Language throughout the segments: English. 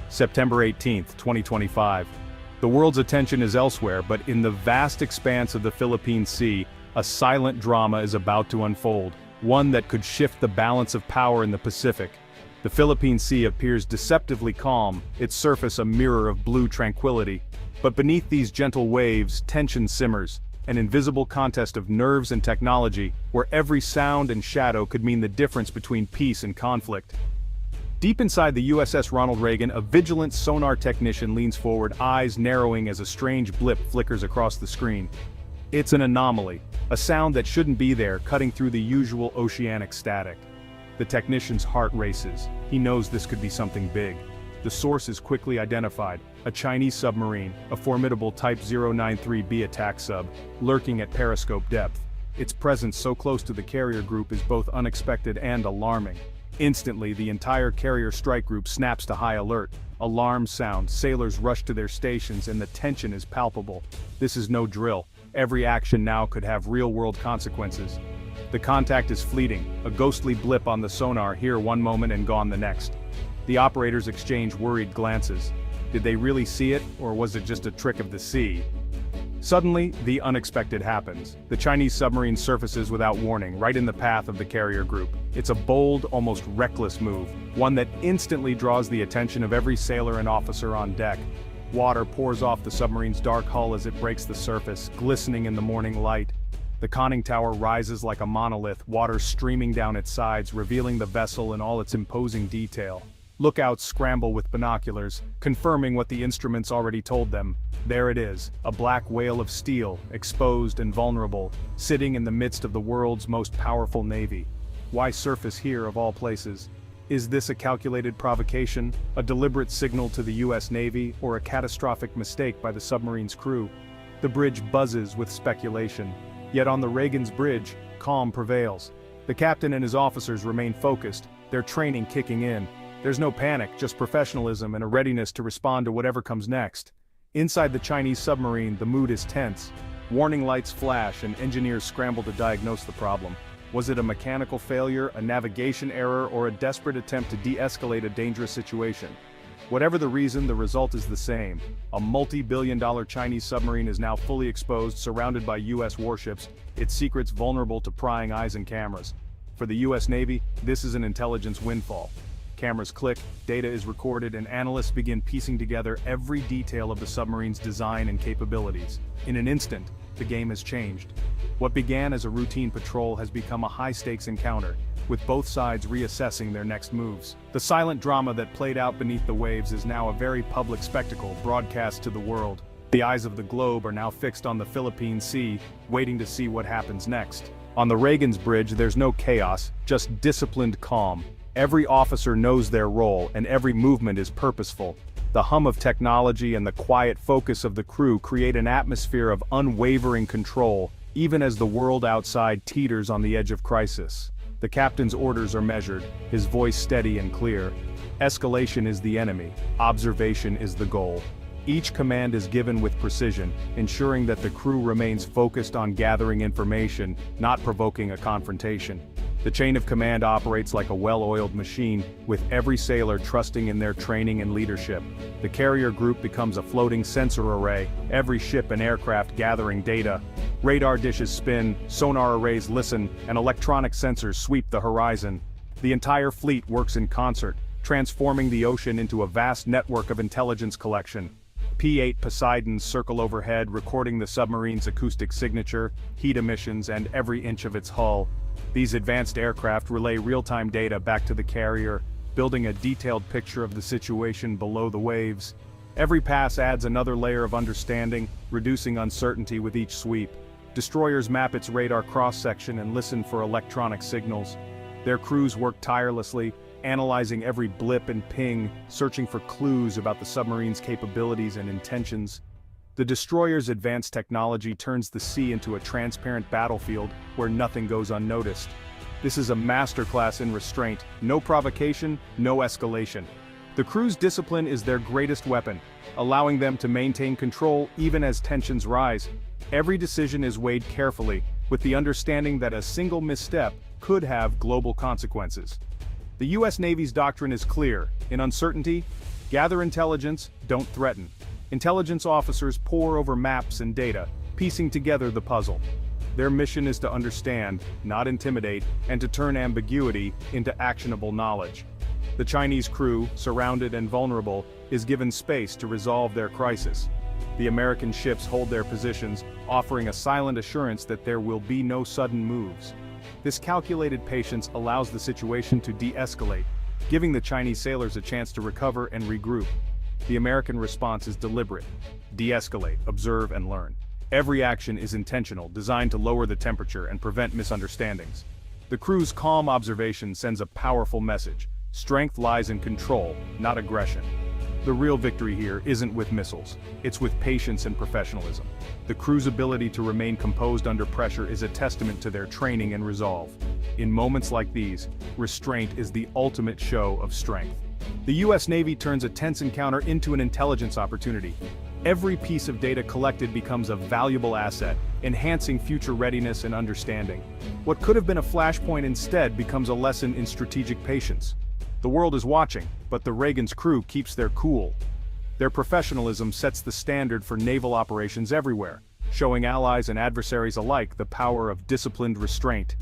September 18, 2025. The world's attention is elsewhere, but in the vast expanse of the Philippine Sea, a silent drama is about to unfold, one that could shift the balance of power in the Pacific. The Philippine Sea appears deceptively calm, its surface a mirror of blue tranquility. But beneath these gentle waves, tension simmers, an invisible contest of nerves and technology, where every sound and shadow could mean the difference between peace and conflict. Deep inside the USS Ronald Reagan, a vigilant sonar technician leans forward, eyes narrowing as a strange blip flickers across the screen. It's an anomaly, a sound that shouldn't be there, cutting through the usual oceanic static. The technician's heart races. He knows this could be something big. The source is quickly identified, a Chinese submarine, a formidable Type 093B attack sub, lurking at periscope depth. Its presence so close to the carrier group is both unexpected and alarming. Instantly, the entire carrier strike group snaps to high alert. Alarms sound, sailors rush to their stations, and the tension is palpable. This is no drill. Every action now could have real-world consequences. The contact is fleeting, a ghostly blip on the sonar here one moment and gone the next. The operators exchange worried glances. Did they really see it, or was it just a trick of the sea? Suddenly, the unexpected happens. The Chinese submarine surfaces without warning, right in the path of the carrier group. It's a bold, almost reckless move, one that instantly draws the attention of every sailor and officer on deck. Water pours off the submarine's dark hull as it breaks the surface, glistening in the morning light. The conning tower rises like a monolith, water streaming down its sides, revealing the vessel in all its imposing detail. Lookouts scramble with binoculars, confirming what the instruments already told them. There it is, a black whale of steel, exposed and vulnerable, sitting in the midst of the world's most powerful navy. Why surface here of all places? Is this a calculated provocation, a deliberate signal to the U.S. Navy, or a catastrophic mistake by the submarine's crew? The bridge buzzes with speculation. Yet on the Reagan's bridge, calm prevails. The captain and his officers remain focused, their training kicking in. There's no panic, just professionalism and a readiness to respond to whatever comes next. Inside the Chinese submarine, the mood is tense. Warning lights flash and engineers scramble to diagnose the problem. Was it a mechanical failure, a navigation error, or a desperate attempt to de-escalate a dangerous situation? Whatever the reason, the result is the same. A multi-billion-dollar Chinese submarine is now fully exposed, surrounded by U.S. warships, its secrets vulnerable to prying eyes and cameras. For the U.S. Navy, this is an intelligence windfall. Cameras click, data is recorded, and analysts begin piecing together every detail of the submarine's design and capabilities. In an instant, the game has changed. What began as a routine patrol has become a high-stakes encounter, with both sides reassessing their next moves. The silent drama that played out beneath the waves is now a very public spectacle broadcast to the world. The eyes of the globe are now fixed on the Philippine Sea, waiting to see what happens next. On the Reagan's bridge, there's no chaos, just disciplined calm. Every officer knows their role, and every movement is purposeful. The hum of technology and the quiet focus of the crew create an atmosphere of unwavering control, even as the world outside teeters on the edge of crisis. The captain's orders are measured, his voice steady and clear. Escalation is the enemy, observation is the goal. Each command is given with precision, ensuring that the crew remains focused on gathering information, not provoking a confrontation. The chain of command operates like a well-oiled machine, with every sailor trusting in their training and leadership. The carrier group becomes a floating sensor array, every ship and aircraft gathering data. Radar dishes spin, sonar arrays listen, and electronic sensors sweep the horizon. The entire fleet works in concert, transforming the ocean into a vast network of intelligence collection. P-8 Poseidons circle overhead, recording the submarine's acoustic signature, heat emissions, and every inch of its hull. These advanced aircraft relay real-time data back to the carrier, building a detailed picture of the situation below the waves. Every pass adds another layer of understanding, reducing uncertainty with each sweep. Destroyers map its radar cross-section and listen for electronic signals. Their crews work tirelessly, analyzing every blip and ping, searching for clues about the submarine's capabilities and intentions. The destroyer's advanced technology turns the sea into a transparent battlefield where nothing goes unnoticed. This is a masterclass in restraint, no provocation, no escalation. The crew's discipline is their greatest weapon, allowing them to maintain control even as tensions rise. Every decision is weighed carefully, with the understanding that a single misstep could have global consequences. The U.S. Navy's doctrine is clear: in uncertainty, Gather intelligence, don't threaten. Intelligence officers pore over maps and data, piecing together the puzzle. Their mission is to understand, not intimidate, and to turn ambiguity into actionable knowledge. The Chinese crew, surrounded and vulnerable, is given space to resolve their crisis. The American ships hold their positions, offering a silent assurance that there will be no sudden moves. This calculated patience allows the situation to de-escalate, giving the Chinese sailors a chance to recover and regroup. The American response is deliberate. De-escalate, observe and learn. Every action is intentional, designed to lower the temperature and prevent misunderstandings. The crew's calm observation sends a powerful message. Strength lies in control, not aggression. The real victory here isn't with missiles, it's with patience and professionalism. The crew's ability to remain composed under pressure is a testament to their training and resolve. In moments like these, restraint is the ultimate show of strength. The U.S. Navy turns a tense encounter into an intelligence opportunity. Every piece of data collected becomes a valuable asset, enhancing future readiness and understanding. What could have been a flashpoint instead becomes a lesson in strategic patience. The world is watching, but the Reagan's crew keeps their cool. Their professionalism sets the standard for naval operations everywhere, showing allies and adversaries alike the power of disciplined restraint.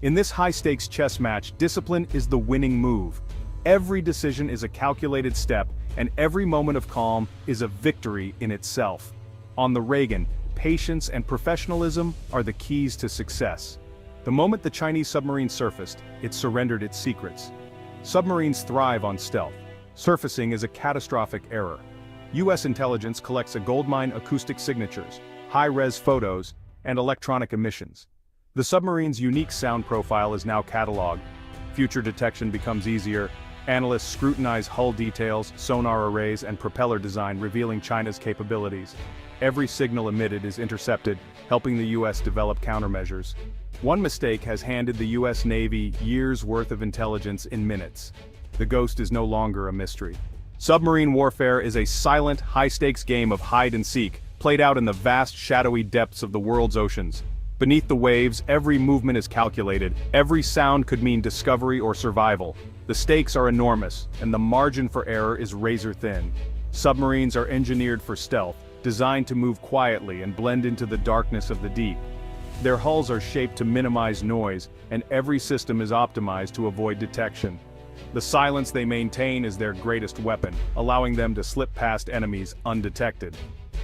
In this high-stakes chess match, discipline is the winning move. Every decision is a calculated step, and every moment of calm is a victory in itself. On the Reagan, patience and professionalism are the keys to success. The moment the Chinese submarine surfaced, it surrendered its secrets. Submarines thrive on stealth. Surfacing is a catastrophic error. U.S. intelligence collects a goldmine acoustic signatures, high-res photos, and electronic emissions. The submarine's unique sound profile is now cataloged. Future detection becomes easier. Analysts scrutinize hull details, sonar arrays, and propeller design, revealing China's capabilities. Every signal emitted is intercepted, helping the U.S. develop countermeasures. One mistake has handed the U.S. Navy years' worth of intelligence in minutes. The ghost is no longer a mystery. Submarine warfare is a silent, high-stakes game of hide-and-seek, played out in the vast, shadowy depths of the world's oceans. Beneath the waves, every movement is calculated, every sound could mean discovery or survival. The stakes are enormous, and the margin for error is razor-thin. Submarines are engineered for stealth, designed to move quietly and blend into the darkness of the deep. Their hulls are shaped to minimize noise, and every system is optimized to avoid detection. The silence they maintain is their greatest weapon, allowing them to slip past enemies undetected.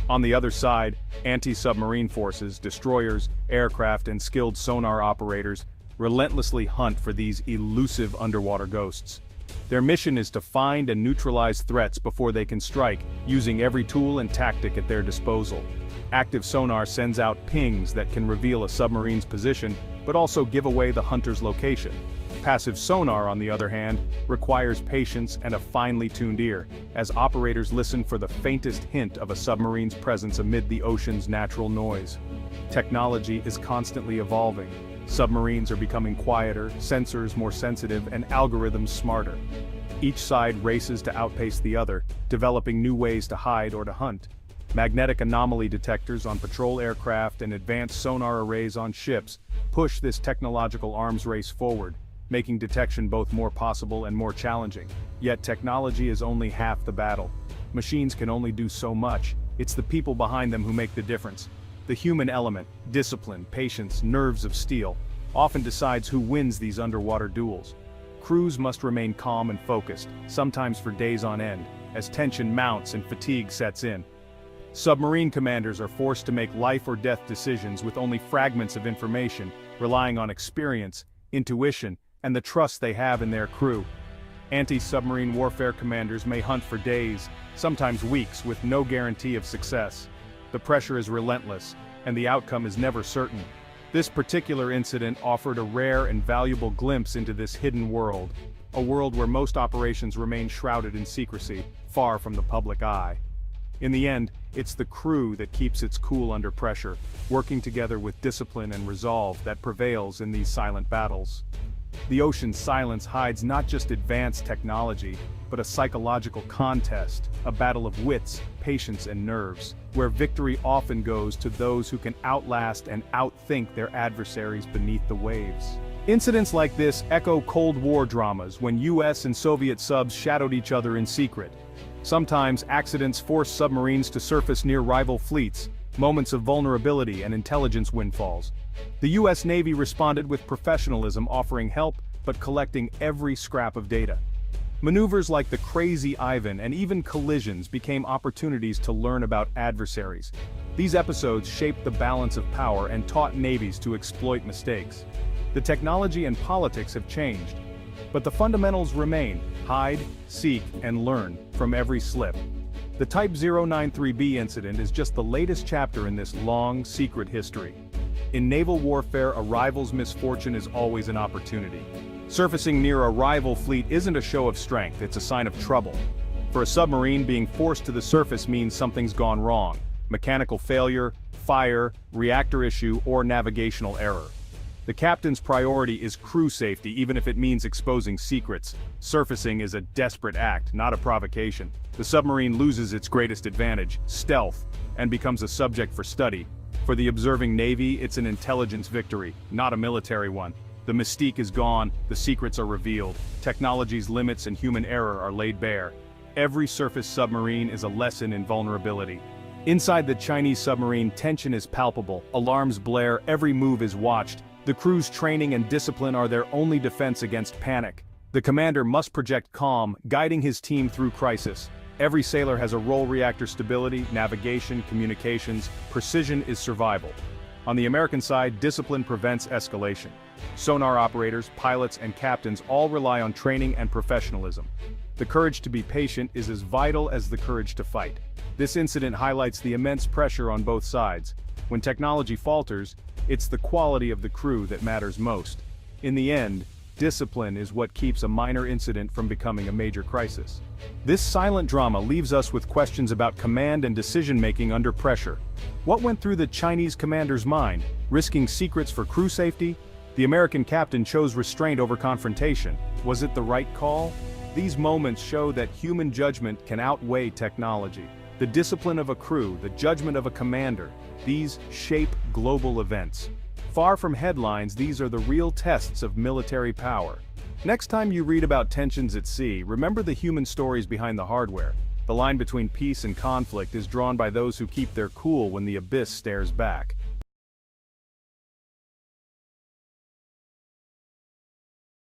On the other side, anti-submarine forces, destroyers, aircraft, and skilled sonar operators relentlessly hunt for these elusive underwater ghosts. Their mission is to find and neutralize threats before they can strike, using every tool and tactic at their disposal. Active sonar sends out pings that can reveal a submarine's position, but also give away the hunter's location. Passive sonar, on the other hand, requires patience and a finely tuned ear, as operators listen for the faintest hint of a submarine's presence amid the ocean's natural noise. Technology is constantly evolving. Submarines are becoming quieter, sensors more sensitive, and algorithms smarter. Each side races to outpace the other, developing new ways to hide or to hunt. Magnetic anomaly detectors on patrol aircraft and advanced sonar arrays on ships push this technological arms race forward, making detection both more possible and more challenging. Yet technology is only half the battle. Machines can only do so much. It's the people behind them who make the difference. The human element, discipline, patience, nerves of steel, often decides who wins these underwater duels. Crews must remain calm and focused, sometimes for days on end, as tension mounts and fatigue sets in. Submarine commanders are forced to make life or death decisions with only fragments of information, relying on experience, intuition, and the trust they have in their crew. Anti-submarine warfare commanders may hunt for days, sometimes weeks, with no guarantee of success. The pressure is relentless, and the outcome is never certain. This particular incident offered a rare and valuable glimpse into this hidden world, a world where most operations remain shrouded in secrecy, far from the public eye. In the end, it's the crew that keeps its cool under pressure, working together with discipline and resolve that prevails in these silent battles. The ocean's silence hides not just advanced technology, but a psychological contest, a battle of wits, patience, and nerves, where victory often goes to those who can outlast and outthink their adversaries beneath the waves. Incidents like this echo Cold War dramas when U.S. and Soviet subs shadowed each other in secret. Sometimes, accidents force submarines to surface near rival fleets, moments of vulnerability and intelligence windfalls. The U.S. Navy responded with professionalism, offering help but collecting every scrap of data. Maneuvers like the Crazy Ivan and even collisions became opportunities to learn about adversaries. These episodes shaped the balance of power and taught navies to exploit mistakes. The technology and politics have changed, but the fundamentals remain: hide, seek, and learn from every slip. The Type 093B incident is just the latest chapter in this long, secret history. In naval warfare, a rival's misfortune is always an opportunity. Surfacing near a rival fleet isn't a show of strength, it's a sign of trouble. For a submarine, being forced to the surface means something's gone wrong: mechanical failure, fire, reactor issue, or navigational error. The captain's priority is crew safety, even if it means exposing secrets. Surfacing is a desperate act, not a provocation. The submarine loses its greatest advantage, stealth, and becomes a subject for study. For the observing Navy, it's an intelligence victory, not a military one. The mystique is gone, the secrets are revealed, technology's limits and human error are laid bare. Every surface submarine is a lesson in vulnerability. Inside the Chinese submarine, tension is palpable, alarms blare, every move is watched. The crew's training and discipline are their only defense against panic. The commander must project calm, guiding his team through crisis. Every sailor has a role: reactor stability, navigation, communications. Precision is survival. On the American side, discipline prevents escalation. Sonar operators, pilots, and captains all rely on training and professionalism. The courage to be patient is as vital as the courage to fight. This incident highlights the immense pressure on both sides. When technology falters, it's the quality of the crew that matters most. In the end, discipline is what keeps a minor incident from becoming a major crisis. This silent drama leaves us with questions about command and decision-making under pressure. What went through the Chinese commander's mind? Risking secrets for crew safety? The American captain chose restraint over confrontation. Was it the right call? These moments show that human judgment can outweigh technology. The discipline of a crew, the judgment of a commander, these shape global events. Far from headlines, these are the real tests of military power. Next time you read about tensions at sea, remember the human stories behind the hardware. The line between peace and conflict is drawn by those who keep their cool when the abyss stares back.